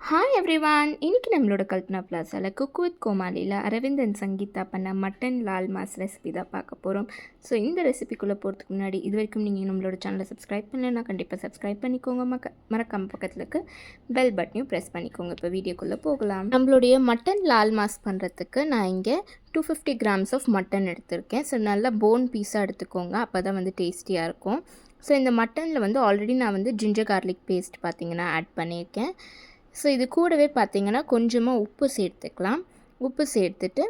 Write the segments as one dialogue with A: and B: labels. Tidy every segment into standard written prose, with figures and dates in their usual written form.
A: Hi everyone. இன்னைக்கு நம்மளோட கல்பனா பிளாஸாவில் குக் வித் கோமாளியில் அரவிந்த் அண்ட் சங்கீதா பண்ண மட்டன் லால் மாஸ் ரெசிபி தான் பார்க்க போகிறோம். ஸோ இந்த ரெசிபிக்குள்ளே போகிறதுக்கு முன்னாடி இது வரைக்கும் நீங்கள் நம்மளோட சேனலை சப்ஸ்கிரைப் பண்ணலைன்னா கண்டிப்பாக சப்ஸ்கிரைப் பண்ணிக்கோங்க. மறக்காம பக்கத்தில் இருக்க பெல் பட்டனையும் ப்ரெஸ் பண்ணிக்கோங்க. இப்போ வீடியோக்குள்ளே போகலாம். நம்மளுடைய மட்டன் லால் மாஸ் பண்ணுறதுக்கு நான் இங்கே 250 கிராம்ஸ் ஆஃப் மட்டன் எடுத்திருக்கேன். ஸோ நல்லா போன் பீஸாக எடுத்துக்கோங்க, அப்போ தான் வந்து டேஸ்டியாக இருக்கும். ஸோ இந்த மட்டனில் வந்து ஆல்ரெடி நான் வந்து ஜிஞ்சர் கார்லிக் பேஸ்ட் பார்த்திங்கன்னா ஆட் பண்ணியிருக்கேன். ஸோ இது கூடவே பார்த்திங்கன்னா கொஞ்சமாக உப்பு சேர்த்துக்கலாம். உப்பு சேர்த்துட்டு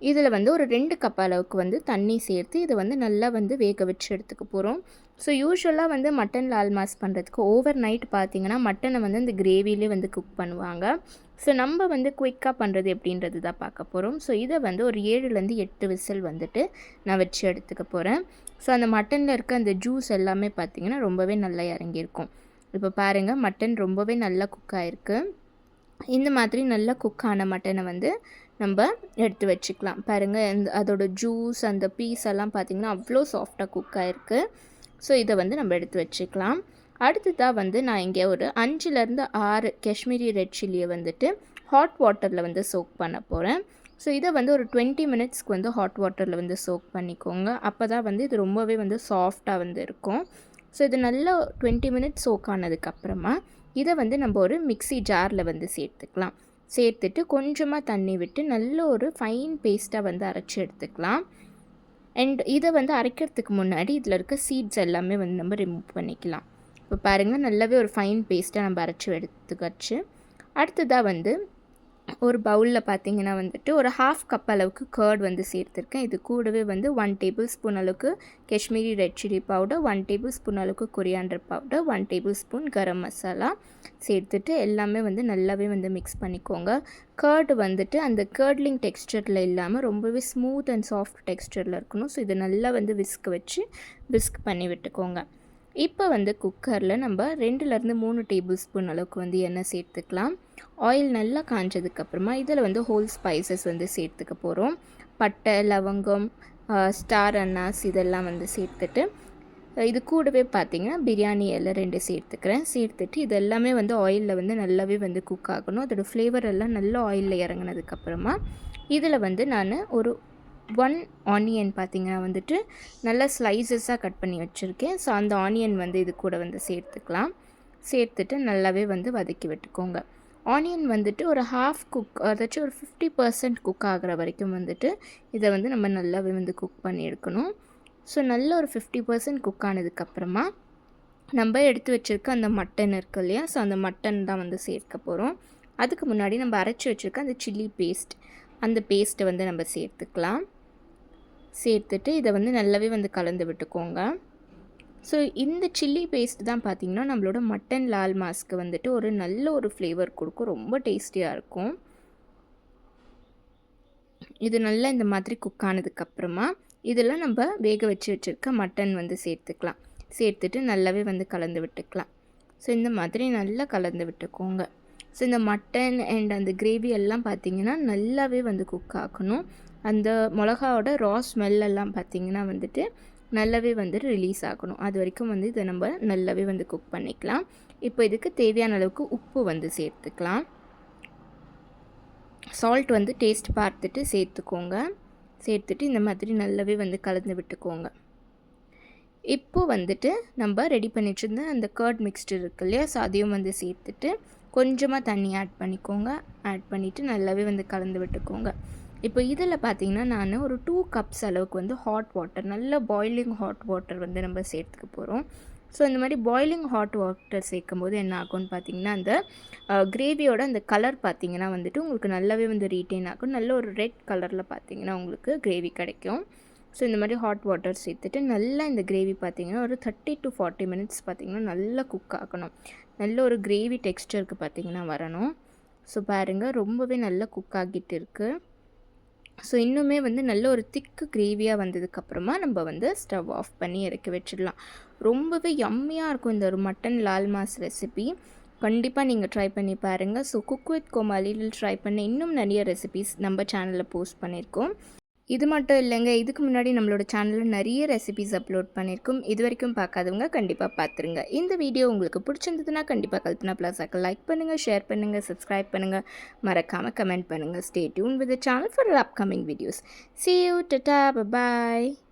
A: இதில் வந்து ஒரு 2 கப் அளவுக்கு வந்து தண்ணி சேர்த்து இதை வந்து நல்லா வந்து வேக வச்சு எடுத்துக்க போகிறோம். ஸோ யூஸ்வலாக வந்து மட்டன் லால் மாஸ் பண்ணுறதுக்கு ஓவர் நைட் பார்த்திங்கன்னா மட்டனை வந்து இந்த கிரேவிலே வந்து குக் பண்ணுவாங்க. ஸோ நம்ம வந்து குயிக்காக பண்ணுறது எப்படின்றது தான் பார்க்க போகிறோம். ஸோ இதை வந்து ஒரு 7லேருந்து 8 விசில் வந்துட்டு நான் வச்சு எடுத்துக்க போகிறேன். ஸோ அந்த மட்டனில் இருக்க அந்த ஜூஸ் எல்லாமே பார்த்திங்கன்னா ரொம்பவே நல்லா இறங்கியிருக்கும். இப்போ பாருங்கள், மட்டன் ரொம்பவே நல்லா குக் ஆகிருக்கு. இந்த மாதிரி நல்லா குக் ஆன மட்டனை வந்து நம்ம எடுத்து வச்சுக்கலாம். பாருங்கள், அதோட ஜூஸ் அந்த பீஸ் எல்லாம் பார்த்திங்கன்னா அவ்வளோ சாஃப்டாக குக் ஆகிருக்கு. ஸோ இதை வந்து நம்ம எடுத்து வச்சுக்கலாம். அடுத்ததாக வந்து நான் இங்கே ஒரு 5லேருந்து 6 காஷ்மீரி ரெட் சில்லியை வந்துட்டு ஹாட் வாட்டரில் வந்து சோக் பண்ண போகிறேன். ஸோ இதை வந்து ஒரு 20 மினிட்ஸ்க்கு வந்து ஹாட் வாட்டரில் வந்து சோக் பண்ணிக்கோங்க. அப்போ தான் வந்து இது ரொம்பவே வந்து சாஃப்டாக வந்து இருக்கும். ஸோ இது நல்லா 20 மினிட்ஸ் சோக் ஆனதுக்கப்புறமா இதை வந்து நம்ம ஒரு மிக்ஸி ஜாரில் வந்து சேர்த்துக்கலாம். சேர்த்துட்டு கொஞ்சமாக தண்ணி விட்டு நல்ல ஒரு ஃபைன் பேஸ்ட்டாக வந்து அரைச்சி எடுத்துக்கலாம். அண்ட் இதை வந்து அரைக்கிறதுக்கு முன்னாடி இதில் இருக்க சீட்ஸ் எல்லாமே வந்து நம்ம ரிமூவ் பண்ணிக்கலாம். இப்போ பாருங்கள், நல்லாவே ஒரு ஃபைன் பேஸ்ட்டாக நம்ம அரைச்சி எடுத்துக்கச்சு. அடுத்ததாக வந்து ஒரு பவுலில் பார்த்திங்கன்னா வந்துட்டு ஒரு 1/2 கப் அளவுக்கு கர்ட் வந்து சேர்த்துருக்கேன். இது கூடவே வந்து 1 டேபிள் ஸ்பூன் அளவுக்கு Kashmiri red chilli powder, 1 table spoon அளவுக்கு coriander powder, 1 table spoon garam masala சேர்த்துட்டு எல்லாமே வந்து நல்லாவே வந்து மிக்ஸ் பண்ணிக்கோங்க. கர்டு வந்துட்டு அந்த கர்ட்லிங் டெக்ஸ்டரில் இல்லாமல் ரொம்பவே ஸ்மூத் அண்ட் சாஃப்ட் டெக்ஸ்டரில் இருக்கணும். ஸோ இதை நல்லா வந்து விஸ்க் பண்ணி விட்டுக்கோங்க. இப்போ வந்து குக்கரில் நம்ம 2லேருந்து 3 டேபிள் ஸ்பூன் அளவுக்கு வந்து எண்ணெய் சேர்த்துக்கலாம். ஆயில் நல்லா காஞ்சதுக்கப்புறமா இதில் வந்து ஹோல் ஸ்பைசஸ் வந்து சேர்த்துக்க போகிறோம். பட்டை, லவங்கம், ஸ்டார் அன்னாஸ் இதெல்லாம் வந்து சேர்த்துட்டு இது கூடவே பார்த்திங்கன்னா பிரியாணி இலை 2 சேர்த்துக்கிறேன். சேர்த்துட்டு இது எல்லாமே வந்து ஆயிலில் வந்து நல்லாவே வந்து குக் ஆகணும். அதோடய ஃப்ளேவர் எல்லாம் நல்லா ஆயிலில் இறங்கினதுக்கப்புறமா இதில் வந்து நான் ஒரு 1 ஆனியன் பார்த்திங்கன்னா வந்துட்டு நல்லா ஸ்லைசஸாக கட் பண்ணி வச்சுருக்கேன். ஸோ அந்த ஆனியன் வந்து இது கூட வந்து சேர்த்துக்கலாம். சேர்த்துட்டு நல்லாவே வந்து வதக்கி விட்டுக்கோங்க. ஆனியன் வந்துட்டு ஒரு ஹாஃப் குக், அதாச்சும் ஒரு 50% குக் ஆகிற வரைக்கும் வந்துட்டு இதை வந்து நம்ம நல்லாவே வந்து குக் பண்ணி எடுக்கணும். ஸோ நல்ல ஒரு 50% குக் ஆனதுக்கப்புறமா நம்ம எடுத்து வச்சுருக்க அந்த மட்டன் இருக்கு இல்லையா, ஸோ அந்த மட்டன் தான் வந்து சேர்க்க போகிறோம். அதுக்கு முன்னாடி நம்ம அரைச்சி வச்சுருக்க அந்த சில்லி பேஸ்ட், அந்த பேஸ்ட்டை வந்து நம்ம சேர்த்துக்கலாம். சேர்த்துட்டு இதை வந்து நல்லாவே வந்து கலந்து விட்டுக்கோங்க. ஸோ இந்த சில்லி பேஸ்ட் தான் பார்த்திங்கன்னா நம்மளோட மட்டன் லால் மாஸ்க்கு வந்துட்டு ஒரு நல்ல ஒரு ஃப்ளேவர் கொடுக்கும். ரொம்ப டேஸ்டியாக இருக்கும். இது நல்லா இந்த மாதிரி குக் ஆனதுக்கப்புறமா இதெல்லாம் நம்ம வேக வச்சுருக்க மட்டன் வந்து சேர்த்துக்கலாம். சேர்த்துட்டு நல்லாவே வந்து கலந்து விட்டுக்கலாம். ஸோ இந்த மாதிரி நல்லா கலந்து விட்டுக்கோங்க. ஸோ இந்த மட்டன் அண்ட் அந்த கிரேவி எல்லாம் பார்த்திங்கன்னா நல்லாவே வந்து குக் ஆகணும். அந்த மிளகாவோட ரா ஸ்மெல்லெல்லாம் பார்த்திங்கன்னா வந்துட்டு நல்லாவே வந்து ரிலீஸ் ஆகணும். அது வரைக்கும் வந்து இதை நம்ம நல்லாவே வந்து குக் பண்ணிக்கலாம். இப்போ இதுக்கு தேவையான அளவுக்கு உப்பு வந்து சேர்த்துக்கலாம். சால்ட் வந்து டேஸ்ட் பார்த்துட்டு சேர்த்துக்கோங்க. சேர்த்துட்டு இந்த மாதிரி நல்லாவே வந்து கலந்து விட்டுக்கோங்க. இப்போது வந்துட்டு நம்ம ரெடி பண்ணி வச்சுருந்த அந்த கர்ட் மிக்ஸ்டர் இருக்கு இல்லையா, ஸோ அதையும் வந்து சேர்த்துட்டு கொஞ்சமாக தண்ணி ஆட் பண்ணிக்கோங்க. ஆட் பண்ணிவிட்டு நல்லாவே வந்து கலந்து விட்டுக்கோங்க. இப்போ இதில் பார்த்திங்கன்னா நான் ஒரு 2 கப்ஸ் அளவுக்கு வந்து ஹாட் வாட்டர், நல்ல பாய்லிங் ஹாட் வாட்டர் வந்து நம்ம சேர்த்துக்க போகிறோம். ஸோ இந்த மாதிரி பாய்லிங் ஹாட் வாட்டர் சேர்க்கும் போது என்ன ஆகும்னு பார்த்திங்கன்னா அந்த கிரேவியோட அந்த கலர் பார்த்திங்கன்னா வந்துட்டு உங்களுக்கு நல்லாவே வந்து ரீட்டைன் ஆகும். நல்ல ஒரு ரெட் கலரில் பார்த்திங்கன்னா உங்களுக்கு கிரேவி கிடைக்கும். ஸோ இந்த மாதிரி ஹாட் வாட்டர் சேர்த்துட்டு நல்லா இந்த கிரேவி பார்த்திங்கன்னா ஒரு 30 to 40 மினிட்ஸ் பார்த்திங்கன்னா நல்லா குக் ஆகணும். நல்ல ஒரு கிரேவி டெக்ஸ்டருக்கு பார்த்திங்கன்னா வரணும். ஸோ பாருங்கள், ரொம்பவே நல்லா குக் ஆகிட்டு இருக்குது. ஸோ இன்னுமே வந்து நல்ல ஒரு திக்கு கிரேவியாக வந்ததுக்கப்புறமா நம்ம வந்து ஸ்டவ் ஆஃப் பண்ணி இறக்கி வச்சிடலாம். ரொம்பவே யம்மியாக இருக்கும் இந்த ஒரு மட்டன் லால் மாஸ் ரெசிபி. கண்டிப்பாக நீங்கள் ட்ரை பண்ணி பாருங்கள். ஸோ குக் வித் கோமாளியில் ட்ரை பண்ண இன்னும் நிறைய ரெசிபிஸ் நம்ம சேனலில் போஸ்ட் பண்ணியிருக்கோம். இது மட்டும் இல்லைங்க, இதுக்கு முன்னாடி நம்மளோட சேனலில் நிறைய ரெசிபீஸ் அப்லோட் பண்ணியிருக்கோம். இது வரைக்கும் பார்க்காதவங்க கண்டிப்பாக பார்த்துருங்க. இந்த வீடியோ உங்களுக்கு பிடிச்சிருந்ததுன்னா கண்டிப்பாக கல்பனா பிளாசாக்கு லைக் பண்ணுங்கள், ஷேர் பண்ணுங்கள், சப்ஸ்கிரைப் பண்ணுங்கள், மறக்காமல் கமெண்ட் பண்ணுங்கள். Stay tune with the channel for upcoming videos. See you, tata, bye bye.